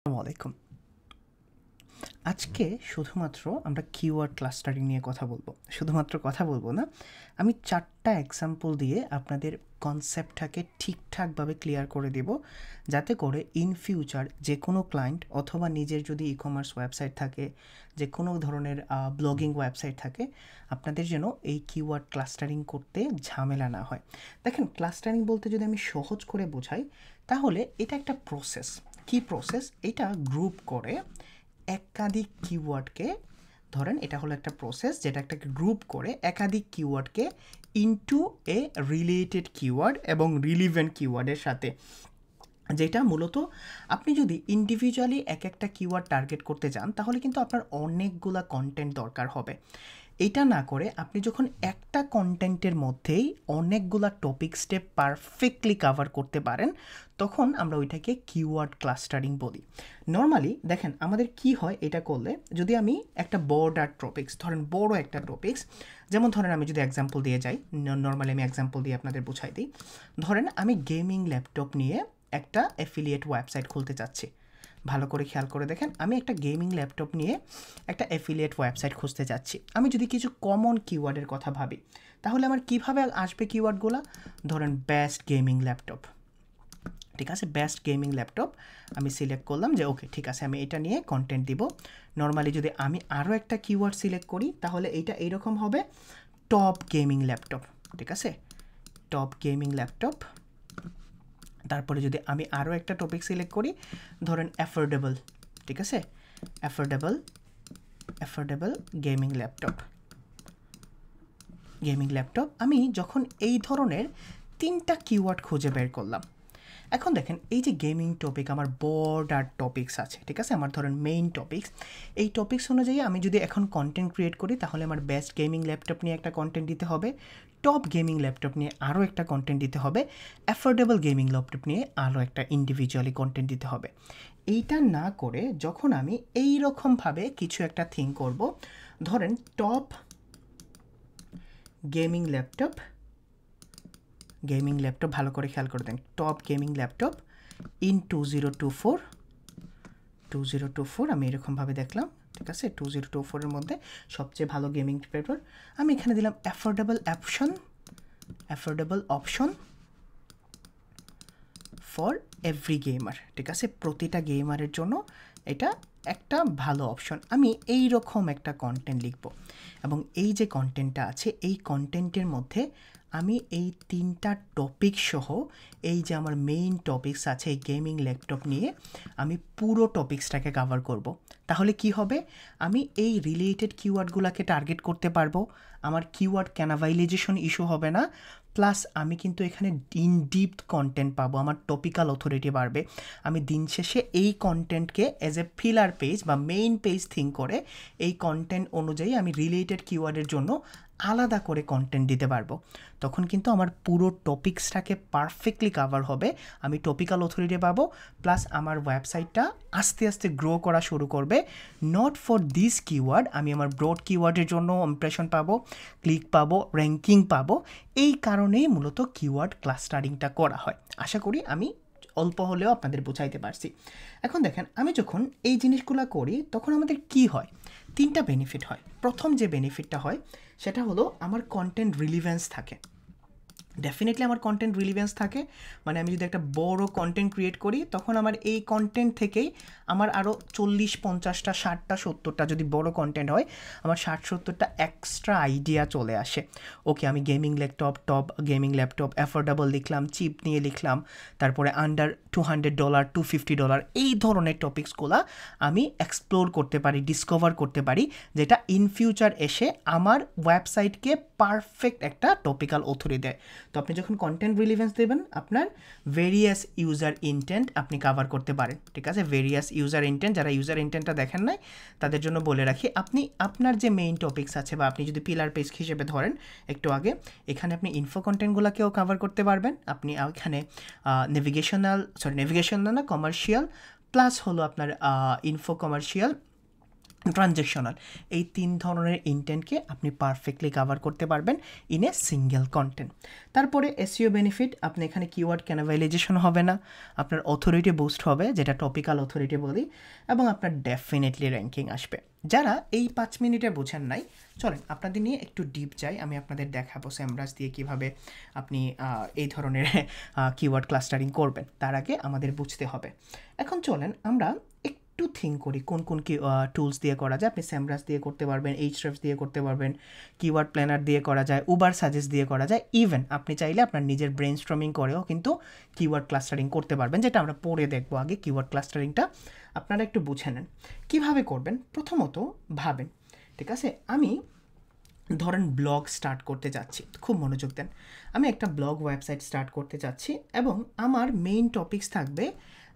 আসসালামু আলাইকুম। আজকে শুধুমাত্র আমরা কিওয়ার্ড ক্লাস্টারিং নিয়ে কথা বলবো। শুধুমাত্র কথা বলবো না, আমি 4টা এক্সাম্পল দিয়ে আপনাদের কনসেপ্টটাকে ঠিকঠাকভাবে ক্লিয়ার করে দেব, যাতে করে ইন ফিউচার যে কোনো ক্লায়েন্ট অথবা নিজের যদি ই-কমার্স ওয়েবসাইট থাকে, যে কোনো ধরনের ব্লগিং ওয়েবসাইট থাকে, আপনাদের যেন এই কিওয়ার্ড ক্লাস্টারিং করতে ঝামেলা না হয়। দেখেন, ক্লাস্টারিং বলতে যদি আমি সহজ করে বোঝাই, তাহলে এটা একটা প্রসেস। কি প্রসেস? এটা গ্রুপ করে একাধিক কিওয়ার্ডকে, ধরেন এটা হলো একটা প্রসেস যেটা একটা গ্রুপ করে একাধিক কিওয়ার্ডকে ইনটু এ রিলেটেড কিওয়ার্ড এবং রিলিভেন্ট কিওয়ার্ডের সাথে, যেটা মূলত আপনি যদি ইন্ডিভিজুয়ালি এক একটা কিওয়ার্ড টার্গেট করতে যান তাহলে কিন্তু আপনার অনেকগুলা কন্টেন্ট দরকার হবে। এটা না করে আপনি যখন একটা কন্টেন্টের মধ্যেই অনেকগুলা টপিক স্টেপ পারফেক্টলি কাভার করতে পারেন, তখন আমরা ওইটাকে কিওয়ার্ড ক্লাস্টারিং বলি। নর্মালি দেখেন আমাদের কি হয় এটা করলে, যদি আমি একটা বড় টপিক্স, ধরেন বড় একটা টপিক্স, যেমন ধরেন আমি যদি এক্সাম্পল দিয়ে যাই, নর্মালি আমি এক্সাম্পল দিয়ে আপনাদের বুঝাই দিই। ধরেন আমি গেমিং ল্যাপটপ নিয়ে একটা অ্যাফিলিয়েট ওয়েবসাইট খুলতে চাচ্ছি। ভালো করে খেয়াল করে দেখেন, আমি একটা গেমিং ল্যাপটপ নিয়ে একটা অ্যাফিলিয়েট ওয়েবসাইট খুঁজতে যাচ্ছি। আমি যদি কিছু কমন কিওয়ার্ডের কথা ভাবি, তাহলে আমার কীভাবে আসবে কিওয়ার্ডগুলো? ধরেন বেস্ট গেমিং ল্যাপটপ, ঠিক আছে, বেস্ট গেমিং ল্যাপটপ আমি সিলেক্ট করলাম যে ওকে ঠিক আছে, আমি এটা নিয়ে কন্টেন্ট দিব। নর্মালি যদি আমি আরও একটা কিওয়ার্ড সিলেক্ট করি, তাহলে এইটা এইরকম হবে, টপ গেমিং ল্যাপটপ, ঠিক আছে, টপ গেমিং ল্যাপটপ। তারপরে যদি আমি আরও একটা টপিক সিলেক্ট করি, ধরেন অ্যাফোর্ডেবল, ঠিক আছে, অ্যাফোর্ডেবল গেমিং ল্যাপটপ। আমি যখন এই ধরনের 3টা কিওয়ার্ড খুঁজে বের করলাম, এখন দেখেন এই যে গেমিং টপিক, আমার বর্ডার টপিকস আছে, ঠিক আছে, আমার ধরেন মেইন টপিকস। এই টপিকস অনুযায়ী আমি যদি এখন কন্টেন্ট ক্রিয়েট করি, তাহলে আমার বেস্ট গেমিং ল্যাপটপ নিয়ে একটা কন্টেন্ট দিতে হবে, টপ গেমিং ল্যাপটপ নিয়ে আরও একটা কন্টেন্ট দিতে হবে, অ্যাফোর্ডেবল গেমিং ল্যাপটপ নিয়ে আরও একটা ইন্ডিভিজুয়ালি কন্টেন্ট দিতে হবে। এইটা না করে যখন আমি এই রকমভাবে কিছু একটা থিঙ্ক করব, ধরেন টপ গেমিং ল্যাপটপ, ভালো করে খেয়াল করে দেন, টপ গেমিং ল্যাপটপ ইন 2024 আমি এরকমভাবে দেখলাম, ঠিক আছে, 2024-এর মধ্যে সবচেয়ে ভালো গেমিং ল্যাপটপ আমি এখানে দিলাম affordable option for every gamer, ঠিক আছে, প্রতিটা গেমারের জন্য এটা একটা ভালো অপশন। আমি এই রকম একটা কন্টেন্ট লিখব, এবং এই যে কন্টেন্টটা আছে এই কন্টেন্টের মধ্যে আমি এই 3টা টপিক সহ, এই যে আমার মেইন টপিকস আছে এই গেমিং ল্যাপটপ নিয়ে, আমি পুরো টপিক্সটাকে কভার করব। তাহলে কি হবে, আমি এই রিলেটেড কিওয়ার্ডগুলোকে টার্গেট করতে পারবো, আমার কিওয়ার্ড ক্যানাভাইলাইজেশন ইস্যু হবে না, প্লাস আমি কিন্তু এখানে ইন ডিপথ কন্টেন্ট পাবো, আমার টপিক্যাল অথরিটি বাড়বে। আমি দিন শেষে এই কন্টেন্টকে অ্যাজ এ ফিলার পেজ বা মেইন পেজ থিঙ্ক করে এই কন্টেন্ট অনুযায়ী আমি রিলেটেড কিওয়ার্ডের জন্য আলাদা করে কন্টেন্ট দিতে পারবো। তখন কিন্তু আমার পুরো টপিক্সটাকে পারফেক্টলি কাভার হবে, আমি টপিক্যাল অথরিটি পাবো, প্লাস আমার ওয়েবসাইটটা আস্তে আস্তে গ্রো করা শুরু করবে। নট ফর দিস কিওয়ার্ড, আমি আমার ব্রড কিওয়ার্ডের জন্য ইমপ্রেশন পাবো, ক্লিক পাবো, র্যাঙ্কিং পাবো। এই কারণেই মূলত কিওয়ার্ড ক্লাস্টারিংটা করা হয়। আশা করি আমি অল্প হলেও আপনাদের বোঝাইতে পারছি। এখন দেখেন, আমি যখন এই জিনিসগুলো করি তখন আমাদের কি হয়, 3টা বেনিফিট হয়। প্রথম যে বেনিফিটটা হয় সেটা হলো আমার কন্টেন্ট রিলিভেন্স থাকে। ডেফিনেটলি আমার কন্টেন্ট রিলিভেন্স থাকে, মানে আমি যদি একটা বড় কন্টেন্ট ক্রিয়েট করি তখন আমার এই কন্টেন্ট থেকেই আমার আরও 40-50টা 60টা 70টা যদি বড় কন্টেন্ট হয়, আমার 60-70টা এক্সট্রা আইডিয়া চলে আসে। ওকে, আমি gaming laptop, top gaming laptop, affordable লিখলাম, চিপ নিয়ে লিখলাম, তারপরে আন্ডার $200, $250, এই ধরনের টপিকসগুলো আমি এক্সপ্লোর করতে পারি, ডিসকভার করতে পারি, যেটা ইন ফিউচার এসে আমার ওয়েবসাইটকে পারফেক্ট একটা টপিক্যাল অথরিটি দেয়। তো আপনি যখন কন্টেন্ট রিলিভেন্স দেবেন, আপনার ভেরিয়াস ইউজার ইন্টেন্ট আপনি কাভার করতে পারেন, ঠিক আছে, ভেরিয়াস ইউজার ইন্টেন্ট। যারা ইউজার ইন্টেন্টটা দেখেন নাই তাদের জন্য বলে রাখি, আপনি আপনার যে মেইন টপিকস আছে, বা আপনি যদি পিলার পেজ হিসেবে ধরেন একটু আগে, এখানে আপনি ইনফো কন্টেন্টগুলোকেও কাভার করতে পারবেন। আপনি এখানে নেভিগেশনাল না কমার্শিয়াল, প্লাস হলো আপনার ইনফো কমার্শিয়াল, ট্রানজ্যাকশনাল, এই 3 ধরনের ইনটেন্টকে আপনি পারফেক্টলি কভার করতে পারবেন ইন এ সিঙ্গেল কন্টেন্ট। তারপরে এসইও বেনিফিট, আপনি এখানে কিওয়ার্ড ক্যানাভাইলাইজেশন হবে না, আপনার অথরিটি বুস্ট হবে, যেটা টপিক্যাল অথরিটি বলি, এবং আপনার ডেফিনেটলি র্যাঙ্কিং আসবে। যারা এই 5 মিনিটে বোঝেন নাই, চলেন আপনাদের নিয়ে একটু ডিপ যাই, আমি আপনাদের দেখাবো SEMrush দিয়ে কীভাবে আপনি এই ধরনের কিওয়ার্ড ক্লাস্টারিং করবেন। তার আগে আমাদের বুঝতে হবে। এখন চলেন আমরা একটু থিঙ্ক করি কোন কোন কি টুলস দিয়ে করা যায়। আপনি SEMrush দিয়ে করতে পারবেন, Ahrefs দিয়ে করতে পারবেন, কিওয়ার্ড প্ল্যানার দিয়ে করা যায়, উবার সাজেস্ট দিয়ে করা যায়, ইভেন আপনি চাইলে আপনার নিজের ব্রেনস্টর্মিং করেও কিন্তু কিওয়ার্ড ক্লাস্টারিং করতে পারবেন, যেটা আমরা পরে দেখবো। আগে কিওয়ার্ড ক্লাস্টারিংটা আপনারা একটু বুঝে নেন কীভাবে করবেন। প্রথমত ভাবেন, ঠিক আছে, আমি ধরেন ব্লগ স্টার্ট করতে যাচ্ছি, খুব মনোযোগ দেন। আমি একটা ব্লগ ওয়েবসাইট স্টার্ট করতে যাচ্ছি এবং আমার মেইন টপিকস থাকবে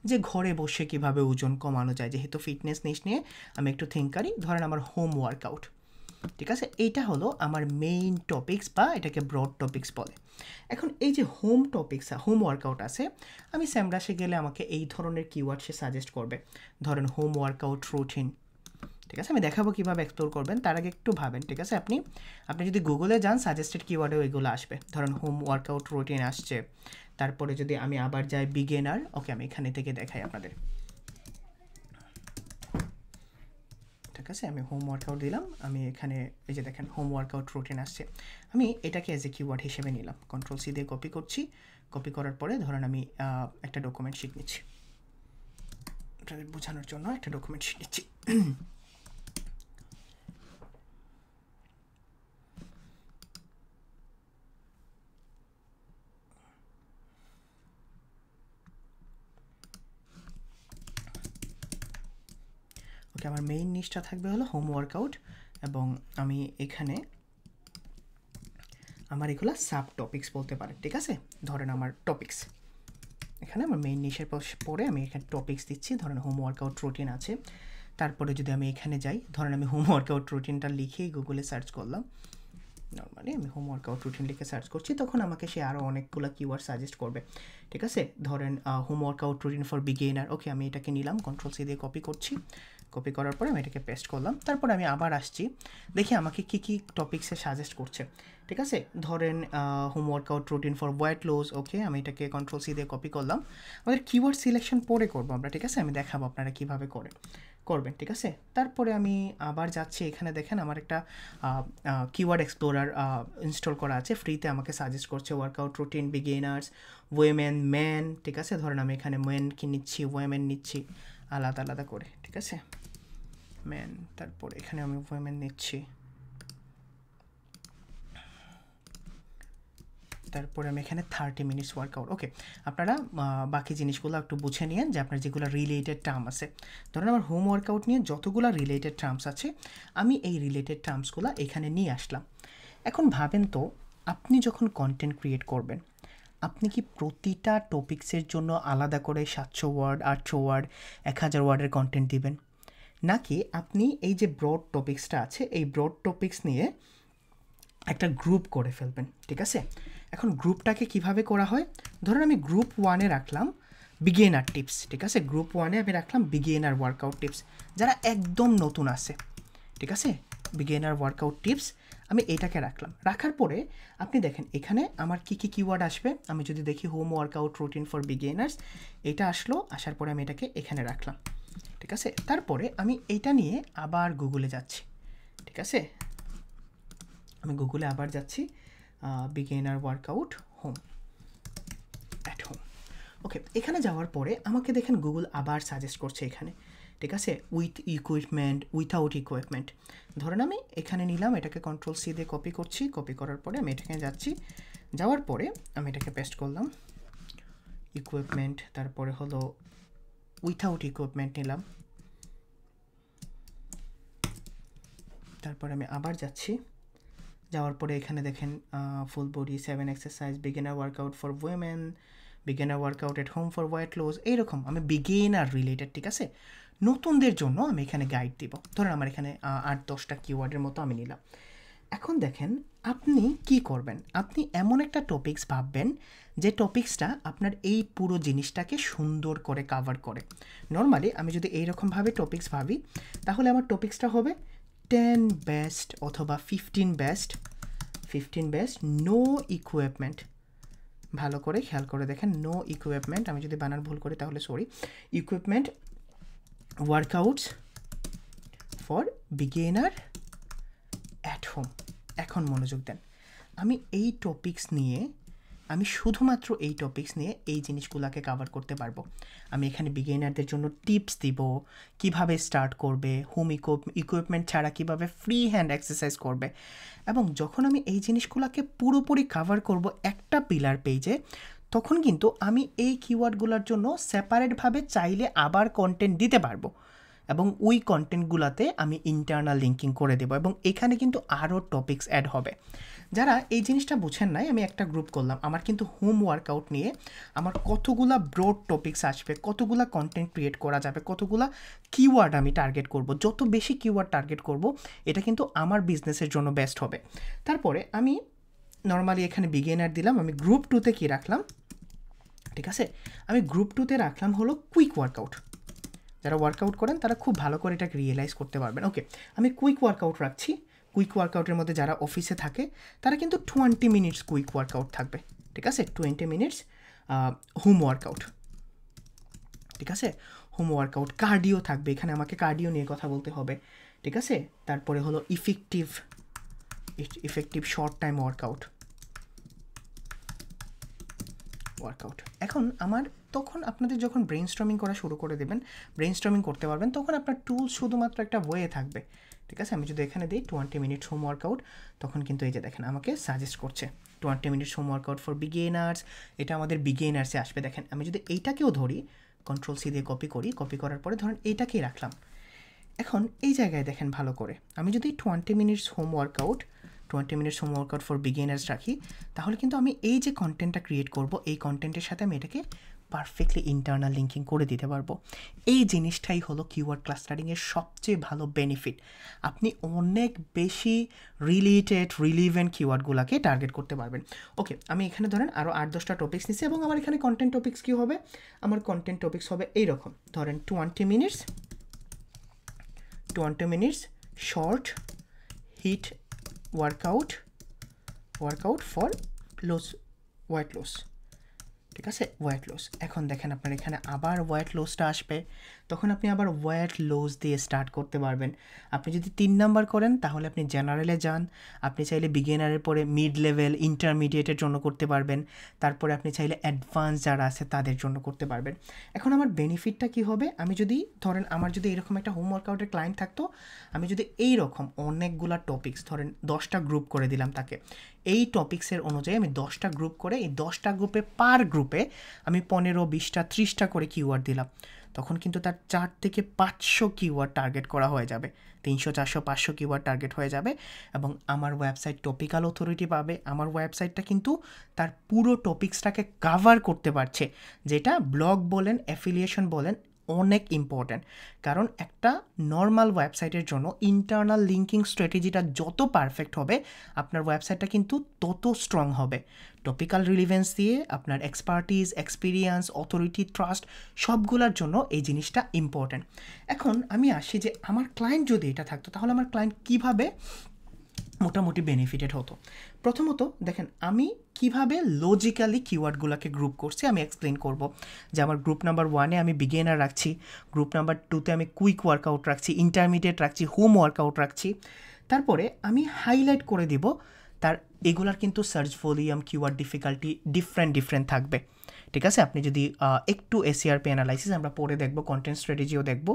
যে ঘরে বসে কিভাবে ওজন কমানো যায়, যেহেতু ফিটনেস নিয়ে আমি একটু থিঙ্ক করি। ধরেন আমার হোম ওয়ার্কআউট, ঠিক আছে, এইটা হলো আমার মেইন টপিকস বা এটাকে ব্রড টপিকস বলে। এখন এই যে হোম টপিকস, হোম ওয়ার্কআউট আছে, আমি SEMrush গেলে আমাকে এই ধরনের কিওয়ার্ড সে সাজেস্ট করবে। ধরেন হোম ওয়ার্কআউট রুটিন, ঠিক আছে, আমি দেখাবো কীভাবে এক্সপ্লোর করবেন। তার আগে একটু ভাবেন, ঠিক আছে, আপনি যদি গুগলে যান সাজেস্টেড কিওয়ার্ডেও এগুলো আসবে। ধরেন হোম ওয়ার্কআউট রুটিন আসছে। তারপরে যদি আমি আবার যাই বিগিনার, ওকে আমি এখানে থেকে দেখাই আপনাদের, ঠিক আছে, আমি হোম ওয়ার্কআউট দিলাম, আমি এখানে এই যে দেখেন হোম ওয়ার্কআউট রুটিন আসছে। আমি এটাকে অ্যাজ এ কিওয়ার্ড হিসেবে নিলাম, Ctrl+C দিয়ে কপি করছি। কপি করার পরে ধরেন আমি একটা ডকুমেন্ট শিট নিচ্ছি, আপনাদের বোঝানোর জন্য একটা ডকুমেন্ট শিট নিচ্ছি। ওকে, আমার মেইন নিচটা থাকবে হলো হোম ওয়ার্কআউট, এবং আমি এখানে আমার এগুলো সাব টপিক্স বলতে পারেন, ঠিক আছে। ধরেন আমার টপিক্স, এখানে আমার মেইন নিচের পরে আমি এখানে টপিক্স দিচ্ছি। ধরেন হোম ওয়ার্কআউট রুটিন আছে। তারপরে যদি আমি এখানে যাই, ধরেন আমি হোম ওয়ার্কআউট রুটিনটা লিখেই গুগলে সার্চ করলাম, নর্মালি আমি হোম ওয়ার্কআউট রুটিন লিখে সার্চ করছি, তখন আমাকে সে আরও অনেকগুলো কিওয়ার্ড সাজেস্ট করবে, ঠিক আছে। ধরেন home workout routine for beginner, okay আমি এটাকে নিলাম, Ctrl+C দিয়ে কপি করছি। কপি করার পরে আমি এটাকে পেস্ট করলাম। তারপরে আমি আবার আসছি, দেখি আমাকে কী কী টপিক্সে সাজেস্ট করছে, ঠিক আছে। ধরেন home workout routine for weight loss, okay আমি এটাকে Ctrl+C দিয়ে কপি করলাম। আমাদের কিওয়ার্ড সিলেকশন পরে করবো আমরা, ঠিক আছে, আমি দেখাবো আপনারা কীভাবে করবেন, ঠিক আছে। তারপরে আমি আবার যাচ্ছি, এখানে দেখেন আমার একটা কিওয়ার্ড এক্সপ্লোরার ইনস্টল করা আছে, ফ্রিতে আমাকে সাজেস্ট করছে workout routine beginners, women, man, ঠিক আছে। ধরেন আমি এখানে ম্যান কি নিচ্ছি, ওয়েমেন নিচ্ছি, আলাদা আলাদা করে, ঠিক আছে, ম্যান, তারপরে এখানে আমি ওয়েমেন নিচ্ছি, তারপরে আমি এখানে 30 মিনিটস ওয়ার্কআউট। ওকে, আপনারা বাকি জিনিসগুলো একটু বুঝে নিন যে আপনার যেগুলো রিলেটেড টার্ম আছে। ধরেন আমার হোম ওয়ার্কআউট নিয়ে যতগুলো রিলেটেড টার্মস আছে, আমি এই রিলেটেড টার্মসগুলো এখানে নিয়ে আসলাম। এখন ভাবেন তো, আপনি যখন কন্টেন্ট ক্রিয়েট করবেন, আপনি কি প্রতিটা টপিক্সের জন্য আলাদা করে 700 ওয়ার্ড, 800 ওয়ার্ড, 1000 ওয়ার্ডের কন্টেন্ট দিবেন, নাকি আপনি এই যে ব্রড টপিক্সটা আছে, এই ব্রড টপিক্স নিয়ে একটা গ্রুপ করে ফেলবেন, ঠিক আছে। এখন গ্রুপটাকে কিভাবে করা হয়, ধরুন আমি গ্রুপ 1-এ রাখলাম বিগিনার টিপস, ঠিক আছে, গ্রুপ 1-এ আমি রাখলাম বিগিনার ওয়ার্কআউট টিপস, যারা একদম নতুন আছে, ঠিক আছে, বিগিনার ওয়ার্কআউট টিপস, আমি এটাকে রাখলাম। রাখার পরে আপনি দেখেন এখানে আমার কী কী কিওয়ার্ড আসবে। আমি যদি দেখি home workout routine for beginners, এটা আসলো, আসার পরে আমি এটাকে এখানে রাখলাম, ঠিক আছে। তারপরে আমি এইটা নিয়ে আবার গুগলে যাচ্ছি, ঠিক আছে, আমি গুগলে আবার যাচ্ছি, beginner workout home, at home, okay. এখানে যাওয়ার পরে আমাকে দেখেন গুগল আবার সাজেস্ট করছে এখানে, ঠিক আছে, উইথ ইকুইপমেন্ট, উইথাউট ইকুইপমেন্ট। ধরেন আমি এখানে নিলাম, এটাকে Ctrl+C দিয়ে কপি করছি। কপি করার পরে আমি এটাকে যাচ্ছি, যাওয়ার পরে আমি এটাকে পেস্ট করলাম, ইকুইপমেন্ট, তারপরে হলো উইথাউট ইকুইপমেন্ট নিলাম। তারপরে আমি আবার যাচ্ছি, যাওয়ার পরে এখানে দেখেন full body 7 exercise, beginner workout for women, beginner workout at home for weight loss, এইরকম আমি বিগিনার রিলেটেড, ঠিক আছে। নতুনদের জন্য আমি এখানে গাইড দিব। ধরেন আমার এখানে 8-10টা কিওয়ার্ডের মতো আমি নিলাম। এখন দেখেন আপনি কি করবেন, আপনি এমন একটা টপিকস ভাববেন যে টপিকসটা আপনার এই পুরো জিনিসটাকে সুন্দর করে কাভার করে। নর্মালি আমি যদি এইরকমভাবে টপিকস ভাবি তাহলে আমার টপিকসটা হবে 10 বেস্ট অথবা 15 বেস্ট নো ইকুইপমেন্ট। ভালো করে খেয়াল করে দেখেন, নো ইকুইপমেন্ট, আমি যদি বানান ভুল করি তাহলে sorry, equipment workouts for beginner at home. এখন মনোযোগ দেন, আমি এই টপিকস নিয়ে শুধুমাত্র এই টপিকস নিয়ে এই জিনিসগুলোকে কভার করতে পারবো। আমি এখানে বিগিনারদের জন্য টিপস দিব, কিভাবে স্টার্ট করবে, হোম ইকুইপমেন্ট ছাড়া কিভাবে ফ্রি হ্যান্ড এক্সারসাইজ করবে। এবং যখন আমি এই জিনিসগুলোকে পুরোপুরি কভার করব একটা পিলার পেজে, তখন কিন্তু আমি এই কিওয়ার্ডগুলোর জন্য সেপারেটভাবে চাইলে আবার কন্টেন্ট দিতে পারবো এবং ওই কন্টেন্টগুলোতে আমি ইন্টারনাল লিঙ্কিং করে দেবো এবং এখানে কিন্তু আরও টপিকস অ্যাড হবে। যারা এই জিনিসটা বুঝেন নাই, আমি একটা গ্রুপ করলাম, আমার কিন্তু হোম ওয়ার্কআউট নিয়ে আমার কতগুলা ব্রড টপিকস আসবে, কতগুলা কন্টেন্ট ক্রিয়েট করা যাবে, কতগুলা কিওয়ার্ড আমি টার্গেট করব। যত বেশি কিওয়ার্ড টার্গেট করব এটা কিন্তু আমার বিজনেসের জন্য বেস্ট হবে। তারপরে আমি নর্মালি এখানে বিগিনার দিলাম, আমি গ্রুপ 2তে কী রাখলাম, ঠিক আছে, আমি গ্রুপ 2তে রাখলাম হলো কুইক ওয়ার্কআউট। যারা ওয়ার্কআউট করেন তারা খুব ভালো করে এটাকে রিয়েলাইজ করতে পারবেন। ওকে, আমি কুইক ওয়ার্কআউট রাখছি। কুইক ওয়ার্কআউটের মধ্যে যারা অফিসে থাকে তারা কিন্তু 20 মিনিটস কুইক ওয়ার্কআউট থাকবে, ঠিক আছে, 20 মিনিটস হোম ওয়ার্কআউট, ঠিক আছে, হোম ওয়ার্কআউট। কার্ডিও থাকবে, এখানে আমাকে কার্ডিও নিয়ে কথা বলতে হবে, ঠিক আছে। তারপরে হলো ইফেক্টিভ শর্ট টাইম ওয়ার্কআউট। এখন তখন আপনাদের যখন ব্রেইনস্টর্মিং করা শুরু করে দেবেন, ব্রেইনস্টর্মিং করতে পারবেন, তখন আপনার টুল শুধুমাত্র একটা ওয়ে থাকবে, ঠিক আছে। আমি যদি এখানে দিই 20 মিনিটস হোম ওয়ার্কআউট, তখন কিন্তু এই যে দেখেন আমাকে সাজেস্ট করছে 20 minutes home workout for beginners, এটা আমাদের বিগিনার্সে আসবে। দেখেন আমি যদি এইটাকেও ধরি, Ctrl+C দিয়ে কপি করার পরে ধরেন এইটাকেই রাখলাম। এখন এই জায়গায় দেখেন ভালো করে, আমি যদি 20 minutes home workout for beginners রাখি, তাহলে কিন্তু আমি এই যে কন্টেন্টটা ক্রিয়েট করব, এই কন্টেন্টের সাথে আমি এটাকে পারফেক্টলি ইন্টারনাল লিঙ্কিং করে দিতে পারবো। এই জিনিসটাই হলো কিওয়ার্ড ক্লাস্টারিংয়ের সবচেয়ে ভালো বেনিফিট। আপনি অনেক বেশি রিলিভেন্ট কিওয়ার্ডগুলোকে টার্গেট করতে পারবেন। ওকে, আমি এখানে ধরেন আরও 8-10টা টপিক্স নিচ্ছি এবং আমার এখানে কন্টেন্ট টপিক্স কী হবে, আমার কন্টেন্ট টপিক্স হবে এইরকম, ধরেন 20 minutes short HIIT workout for weight loss, ঠিক আছে, ওয়েট লস। এখন দেখেন আপনার এখানে আবার ওয়েট লসটা আসবে, তখন আপনি আবার ওয়েট লস দিয়ে স্টার্ট করতে পারবেন। আপনি যদি 3 নাম্বার করেন তাহলে আপনি জেনারেলে যান, আপনি চাইলে বিগিনারের পরে মিড লেভেল ইন্টারমিডিয়েটের জন্য করতে পারবেন, তারপরে আপনি চাইলে অ্যাডভান্স যারা আছে তাদের জন্য করতে পারবেন। এখন আমার বেনিফিটটা কী হবে, আমি যদি ধরেন আমার যদি এরকম একটা হোম ওয়ার্কআউটের ক্লায়েন্ট থাকতো, আমি যদি এইরকম অনেকগুলা টপিক্স ধরেন 10টা গ্রুপ করে দিলাম তাকে, এই টপিক্সের অনুযায়ী আমি 10টা গ্রুপ করে, এই 10টা গ্রুপে পার গ্রুপে আমি 15, 20টা, 30টা করে কিওয়ার্ড দিলাম, তখন কিন্তু তার 4 থেকে 500 কিওয়ার্ড টার্গেট করা হয়ে যাবে, 300, 400, 500 কিওয়ার্ড টার্গেট হয়ে যাবে এবং আমার ওয়েবসাইট টপিক্যাল অথরিটি পাবে। আমার ওয়েবসাইটটা কিন্তু তার পুরো টপিক্সটাকে কাভার করতে পারছে, যেটা ব্লগ বলেন, অ্যাফিলিয়েশন বলেন, অনেক ইম্পর্ট্যান্ট। কারণ একটা নর্মাল ওয়েবসাইটের জন্য ইন্টারনাল লিঙ্কিং স্ট্র্যাটেজিটা যত পারফেক্ট হবে, আপনার ওয়েবসাইটটা কিন্তু তত স্ট্রং হবে। টপিক্যাল রিলিভেন্স দিয়ে আপনার এক্সপার্টিজ, এক্সপিরিয়েন্স, অথরিটি, ট্রাস্ট সবগুলোর জন্য এই জিনিসটা ইম্পর্ট্যান্ট। এখন আমি আসি যে আমার ক্লায়েন্ট যদি এটা থাকতো তাহলে আমার ক্লায়েন্ট কীভাবে মোটামুটি বেনিফিটেড হতো। প্রথমত দেখেন আমি কিভাবে লজিক্যালি কিওয়ার্ডগুলোকে গ্রুপ করছি আমি এক্সপ্লেন করব। যে আমার গ্রুপ নাম্বার 1-এ আমি বিগিনার রাখছি, গ্রুপ নাম্বার 2-তে আমি কুইক ওয়ার্কআউট রাখছি, ইন্টারমিডিয়েট রাখছি, হোম ওয়ার্কআউট রাখছি। তারপরে আমি হাইলাইট করে দিব তার এগুলার কিন্তু search volume, keyword difficulty different থাকবে, ঠিক আছে। আপনি যদি একটু এসইআরপি অ্যানালাইসিস আমরা পরে দেখব, কন্টেন্ট স্ট্র্যাটেজিও দেখব,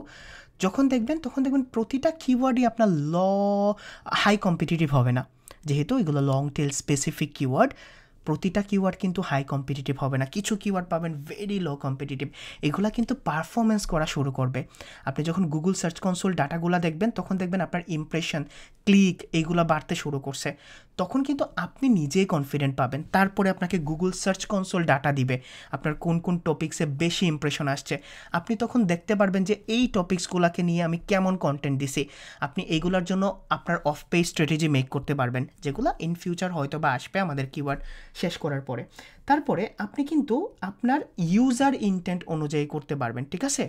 যখন দেখবেন তখন দেখবেন প্রতিটা কিওয়ার্ডই আপনার হাই কম্পিটিটিভ হবে না, যেহেতু এগুলো লং টেল স্পেসিফিক কিওয়ার্ড। প্রতিটা কিওয়ার্ড কিন্তু হাই কম্পিটিটিভ হবে না, কিছু কিওয়ার্ড পাবেন ভেরি লো কম্পিটিটিভ, এগুলা কিন্তু পারফরমেন্স করা শুরু করবে। আপনি যখন গুগল সার্চ কনসোল ডাটাগুলো দেখবেন তখন দেখবেন আপনার ইমপ্রেশন, ক্লিক এইগুলো বাড়তে শুরু করছে, তখন কিন্তু আপনি নিজেই কনফিডেন্ট পাবেন। তারপরে আপনাকে গুগল সার্চ কনসোল ডাটা দিবে আপনার কোন কোন টপিক্সে বেশি ইমপ্রেশন আসছে, আপনি তখন দেখতে পারবেন যে এই টপিক্সগুলোকে নিয়ে আমি কেমন কন্টেন্ট দিছি। আপনি এইগুলোর জন্য আপনার অফ পেজ স্ট্র্যাটেজি মেক করতে পারবেন, যেগুলো ইন ফিউচার হয়তো বা আসবে আমাদের কিওয়ার্ড শেষ করার পরে। তারপরে আপনি কিন্তু আপনার ইউজার ইনটেন্ট অনুযায়ী করতে পারবেন, ঠিক আছে।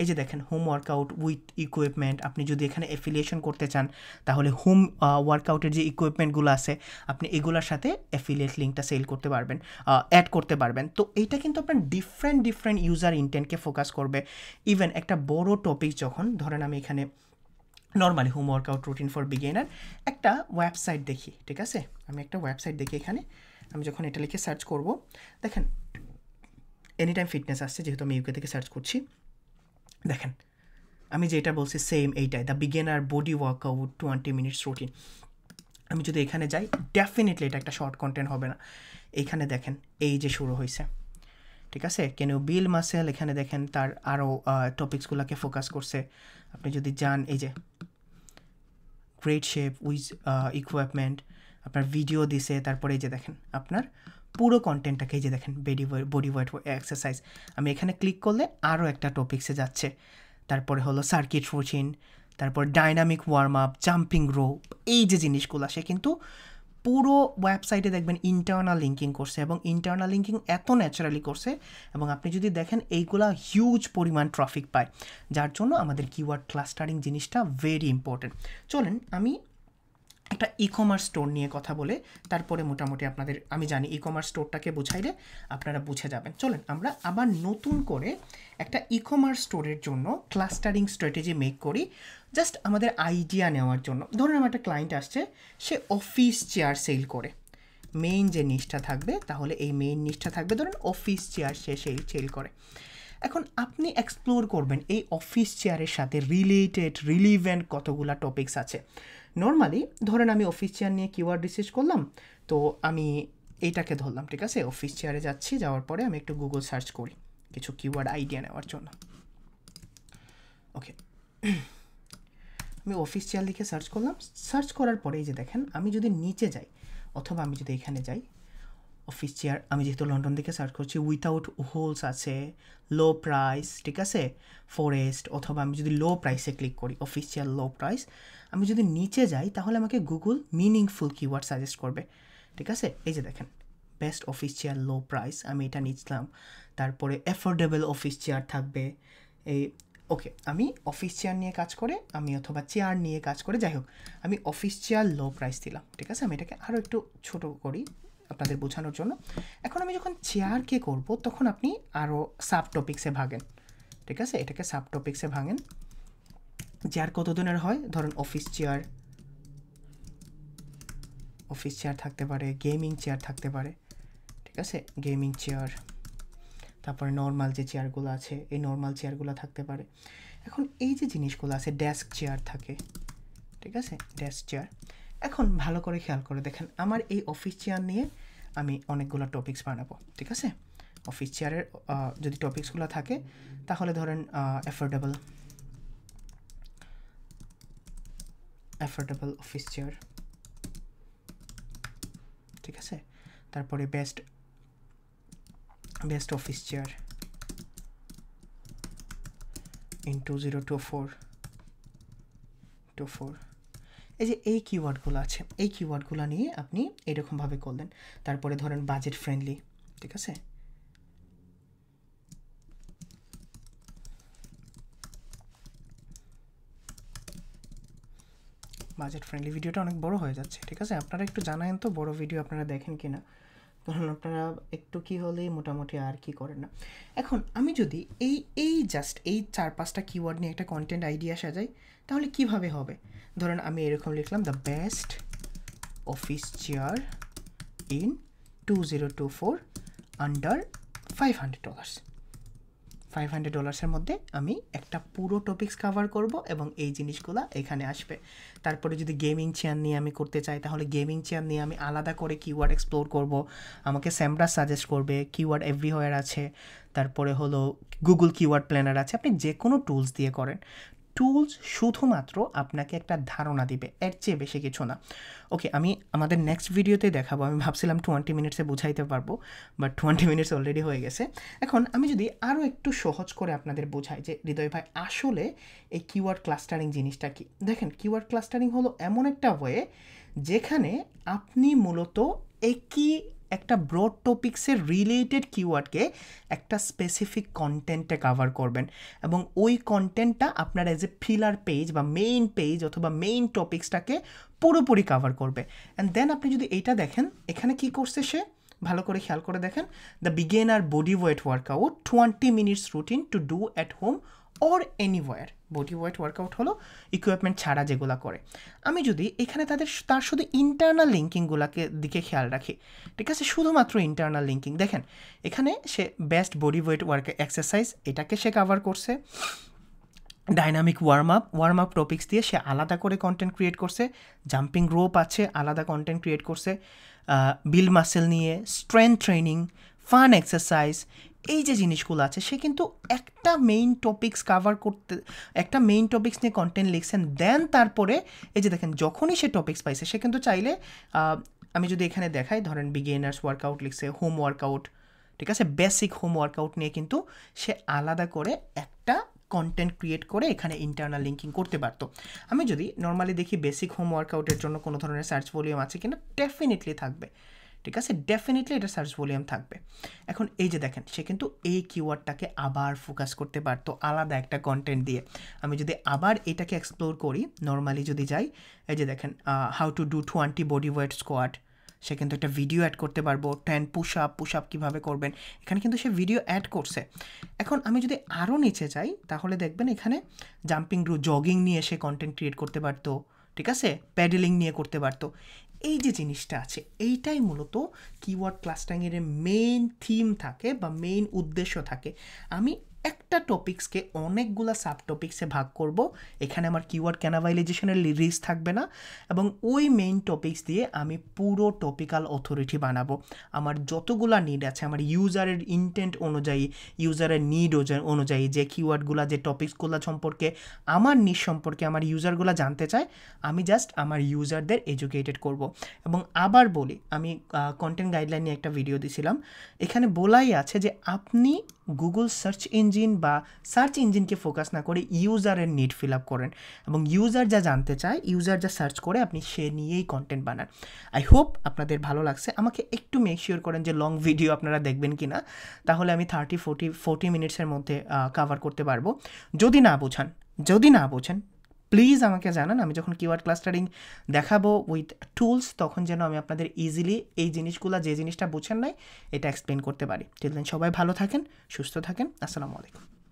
এই যে দেখেন হোম ওয়ার্কআউট উইথ ইকুইপমেন্ট, আপনি যদি এখানে অ্যাফিলিয়েশন করতে চান তাহলে হোম ওয়ার্কআউটের যে ইকুইপমেন্টগুলো আছে আপনি এগুলোর সাথে অ্যাফিলিয়েট লিঙ্কটা সেল করতে পারবেন, অ্যাড করতে পারবেন। তো এইটা কিন্তু আপনার ডিফারেন্ট ইউজার ইনটেন্টকে ফোকাস করবে। ইভেন একটা বড় টপিক যখন ধরেন আমি এখানে normally home workout routine for beginner একটা ওয়েবসাইট দেখি, ঠিক আছে, আমি একটা ওয়েবসাইট দেখি, এখানে আমি যখন এটা লিখে সার্চ করব দেখেন এনি টাইম ফিটনেস আসছে, যেহেতু আমি ইউকে থেকে সার্চ করছি। দেখেন আমি যেটা বলছি সেম এইটাই, the beginner body workout 20 minutes routine. আমি যদি এখানে যাই ডেফিনেটলি এটা একটা শর্ট কন্টেন্ট হবে না। এইখানে দেখেন এই যে শুরু হয়েছে, ঠিক আছে, কেন বিল মাসেল, এখানে দেখেন তার আরও টপিক্সগুলোকে ফোকাস করছে। আপনি যদি যান এই যে গ্রেট শেপ উইথ ইকুইপমেন্ট, আপনার ভিডিও দিছে, তারপরে এই যে দেখেন আপনার পুরো কন্টেন্টটাকে এই যে দেখেন বডি ওয়েট এক্সারসাইজ, আমি এখানে ক্লিক করলে আরও একটা টপিক্সে যাচ্ছে। তারপরে হলো সার্কিট রুটিন, তারপর dynamic warm up, jumping rope, এই যে জিনিসগুলো সে কিন্তু পুরো ওয়েবসাইটে দেখবেন ইন্টারনাল লিঙ্কিং করছে, এবং ইন্টারনাল লিঙ্কিং এত ন্যাচারালি করছে, এবং আপনি যদি দেখেন এইগুলা হিউজ পরিমাণ ট্রাফিক পায়, যার জন্য আমাদের কিওয়ার্ড ক্লাস্টারিং জিনিসটা ভেরি ইম্পর্টেন্ট। চলেন আমি একটা ই কমার্স স্টোর নিয়ে কথা বলে তারপরে মোটামুটি আপনাদের, আমি জানি ই কমার্স স্টোরটাকে বুঝাইলে আপনারা বুঝে যাবেন। চলেন আমরা আবার নতুন করে একটা ই কমার্স স্টোরের জন্য ক্লাস্টারিং স্ট্র্যাটেজি মেক করি, জাস্ট আমাদের আইডিয়া নেওয়ার জন্য। ধরুন আমার একটা ক্লায়েন্ট আসছে, সে অফিস চেয়ার সেল করে, মেইন যে নিচটা থাকবে তাহলে এই মেইন নিচটা থাকবে ধরুন অফিস চেয়ার সে সেল করে। এখন আপনি এক্সপ্লোর করবেন এই অফিস চেয়ারের সাথে রিলিভেন্ট কতগুলা টপিকস আছে। নর্মালি ধরেন আমি অফিস চেয়ার নিয়ে কিওয়ার্ড রিসার্চ করলাম, তো আমি এইটাকে ধরলাম, ঠিক আছে, অফিস চেয়ারে যাচ্ছি, যাওয়ার পরে আমি একটু গুগল সার্চ করি কিছু কিওয়ার্ড আইডিয়া নেওয়ার জন্য। ওকে, আমি অফিস চেয়ার লিখে সার্চ করলাম, সার্চ করার পরে এই যে দেখেন আমি যদি নিচে যাই অথবা আমি যদি এখানে যাই অফিস চেয়ার, আমি যেহেতু লন্ডন থেকে সার্চ করছি, উইথাউট হোলস আছে, লো প্রাইস, ঠিক আছে, ফরেস্ট, অথবা আমি যদি লো প্রাইসে ক্লিক করি অফিস চেয়ার লো প্রাইস, আমি যদি নিচে যাই তাহলে আমাকে গুগল মিনিংফুল কিওয়ার্ড সাজেস্ট করবে, ঠিক আছে। এই যে দেখেন best office chair low price, আমি এটা নিচ্ছিলাম, তারপরে অ্যাফোর্ডেবল অফিস চেয়ার থাকবে এই। ওকে, আমি অফিস চেয়ার নিয়ে কাজ করে আমি অথবা চেয়ার নিয়ে কাজ করে, যাই হোক আমি অফিস চেয়ার লো প্রাইস দিলাম, ঠিক আছে। আমি এটাকে আরও একটু ছোটো করি আপনাদের বোঝানোর জন্য। এখন আমি যখন চেয়ারকে করব তখন আপনি আরও সাব টপিক্সে ভাগেন, ঠিক আছে, এটাকে সাব টপিক্সে ভাঙেন। চেয়ার কত ধরনের হয়, ধরুন অফিস চেয়ার থাকতে পারে, গেমিং চেয়ার থাকতে পারে, ঠিক আছে, গেমিং চেয়ার, তারপরে নর্মাল যে চেয়ারগুলো আছে এই নর্মাল চেয়ারগুলো থাকতে পারে। এখন এই যে জিনিসগুলো আছে ডেস্ক চেয়ার থাকে, ঠিক আছে, ডেস্ক চেয়ার। এখন ভালো করে খেয়াল করে দেখেন আমার এই অফিস চেয়ার নিয়ে আমি অনেকগুলো টপিক্স বানাবো, ঠিক আছে। অফিস চেয়ারের যদি টপিক্সগুলো থাকে তাহলে ধরেন অ্যাফোর্ডেবল অফিস চেয়ার, ঠিক আছে, তারপরে বেস্ট অফিস চেয়ার ইন 2024। এই যে এই কিওয়ার্ডগুলো আছে এই কিওয়ার্ডগুলো নিয়ে আপনি এরকমভাবে করলেন। তারপরে ধরেন বাজেট ফ্রেন্ডলি, ঠিক আছে, বাজেট ফ্রেন্ডলি। ভিডিওটা অনেক বড় হয়ে যাচ্ছে, ঠিক আছে, আপনারা একটু জানায়েন তো বড় ভিডিও আপনারা দেখেন কি না, কারণ আপনারা একটু কি হলেই মোটামুটি আর কি করেন না। এখন আমি যদি এই জাস্ট এই 4-5টা কিওয়ার্ড নিয়ে একটা কন্টেন্ট আইডিয়া সাজাই তাহলে কিভাবে হবে। ধরেন আমি এরকম লিখলাম the best office chair in 2024 under $500, $500 মধ্যে আমি একটা পুরো টপিকস কভার করব এবং এই জিনিসগুলো এখানে আসবে। তারপরে যদি গেমিং চেয়ার নিয়ে আমি করতে চাই তাহলে গেমিং চেয়ার নিয়ে আমি আলাদা করে কিওয়ার্ড এক্সপ্লোর করব, আমাকে SEMrush সাজেস্ট করবে, কিওয়ার্ড এভরিওয়্যার আছে, তারপরে হলো গুগল কিওয়ার্ড প্ল্যানার আছে। আপনি যে কোনো টুলস দিয়ে করেন, টুলস শুধুমাত্র আপনাকে একটা ধারণা দিবে, এর চেয়ে বেশি কিছু না। ওকে, আমি আমাদের নেক্সট ভিডিওতে দেখাবো। আমি ভাবছিলাম 20 মিনিটসে বুঝাইতে পারবো, বাট 20 মিনিটস অলরেডি হয়ে গেছে। এখন আমি যদি আরও একটু সহজ করে আপনাদের বোঝাই যে হৃদয় ভাই আসলে এই কিওয়ার্ড ক্লাস্টারিং জিনিসটা কি। দেখেন, কিওয়ার্ড ক্লাস্টারিং হলো এমন একটা ওয়ে যেখানে আপনি মূলত একই একটা ব্রড টপিক্সের রিলেটেড কিওয়ার্ডকে একটা স্পেসিফিক কন্টেন্টে কভার করবেন এবং ওই কন্টেন্টটা আপনার এজ এ ফিলার পেজ বা মেইন পেজ অথবা মেইন টপিক্সটাকে পুরোপুরি কভার করবে। অ্যান্ড দেন আপনি যদি এইটা দেখেন, এখানে কি করছে সে, ভালো করে খেয়াল করে দেখেন, the beginner body weight workout 20 minutes routine to do at home or anywhere. Body weight workout হলো ইকুইপমেন্ট ছাড়া যেগুলো করে। আমি যদি এখানে তার শুধু ইন্টারনাল লিঙ্কিংগুলোকে দিকে খেয়াল রাখি, ঠিক আছে, শুধুমাত্র ইন্টারনাল লিঙ্কিং, দেখেন এখানে সে best body weight work exercise এটাকে সে কভার করছে। ডাইনামিক ওয়ার্ম আপ টপিক্স দিয়ে সে আলাদা করে কন্টেন্ট ক্রিয়েট করছে। জাম্পিং রোপ আছে, আলাদা কন্টেন্ট ক্রিয়েট করছে। বিল্ড মাসেল নিয়ে স্ট্রেংথ ট্রেনিং, ফান এক্সারসাইজ, এই যে জিনিসগুলো আছে সে কিন্তু একটা মেইন টপিক্স কভার করতে, একটা মেইন টপিক্স নিয়ে কন্টেন্ট লিখছেন। দেন তারপরে এই যে দেখেন, যখনই সে টপিক্স পাইছে সে কিন্তু চাইলে, আমি যদি এখানে দেখাই, ধরেন বিগিনার্স ওয়ার্কআউট লিখছে, হোম ওয়ার্কআউট, ঠিক আছে, বেসিক হোম ওয়ার্কআউট নিয়ে কিন্তু সে আলাদা করে একটা কন্টেন্ট ক্রিয়েট করে এখানে ইন্টারনাল লিঙ্কিং করতে পারতো। আমি যদি নর্মালি দেখি বেসিক হোম ওয়ার্কআউটের জন্য কোনো ধরনের সার্চ ভলিউম আছে কিনা, ডেফিনেটলি থাকবে, ঠিক আছে, ডেফিনেটলি এটা সার্চ ভলিউম থাকবে। এখন এই যে দেখেন, সে কিন্তু এই কিওয়ার্ডটাকে আবার ফোকাস করতে পারতো আলাদা একটা কন্টেন্ট দিয়ে। আমি যদি আবার এটাকে এক্সপ্লোর করি, নর্মালি যদি যাই, এই যে দেখেন how to do 20 body weight squat, সে কিন্তু একটা ভিডিও অ্যাড করতে পারবো। 10 পুশ আপ কীভাবে করবেন, এখানে কিন্তু সে ভিডিও অ্যাড করছে। এখন আমি যদি আরও নিচে যাই তাহলে দেখবেন এখানে জাম্পিং জগিং নিয়ে সে কন্টেন্ট ক্রিয়েট করতে পারতো, ঠিক আছে, প্যাডেলিং নিয়ে করতে পারতো। এই যে জিনিসটা আছে, এইটাই মূলত কিওয়ার্ড ক্লাস্টারিংয়ের মেইন থিম থাকে বা মেইন উদ্দেশ্য থাকে। আমি একটা টপিক্সকে অনেকগুলা সাব টপিক্সে ভাগ করব, এখানে আমার কিওয়ার্ড ক্যানাভাইলাইজেশনের রিস্ক থাকবে না, এবং ওই মেইন টপিক্স দিয়ে আমি পুরো টপিক্যাল অথরিটি বানাবো। আমার যতগুলা নিড আছে, আমার ইউজারের ইন্টেন্ট অনুযায়ী, ইউজারের নিড অনুযায়ী, যে কিওয়ার্ডগুলা, যে টপিক্সগুলো সম্পর্কে, আমার নিড সম্পর্কে আমার ইউজারগুলো জানতে চায়, আমি জাস্ট আমার ইউজারদের এডুকেটেড করব। এবং আবার বলি, আমি কন্টেন্ট গাইডলাইন নিয়ে একটা ভিডিও দিয়েছিলাম, এখানে বলাই আছে যে আপনি গুগল সার্চ ইঞ্জিন বা সার্চ ইঞ্জিনকে ফোকাস না করে ইউজারের নিড ফিল আপ করেন, এবং ইউজার যা জানতে চায়, ইউজার যা সার্চ করে, আপনি সে নিয়েই কন্টেন্ট বানান। আই হোপ আপনাদের ভালো লাগছে। আমাকে একটু মেক শিওর করেন যে লং ভিডিও আপনারা দেখবেন কি না, তাহলে আমি 30-40 মিনিটসের মধ্যে কভার করতে পারবো। যদি না বোঝেন প্লিজ আমাকে জানান। আমি যখন কিওয়ার্ড ক্লাস্টারিং দেখাবো উইথ টুলস, তখন যেন আমি আপনাদের ইজিলি এই জিনিসগুলো, যে জিনিসটা বুঝেন নাই, এটা এক্সপ্লেন করতে পারি। টিল দেন সবাই ভালো থাকেন, সুস্থ থাকেন। আসসালামু আলাইকুম।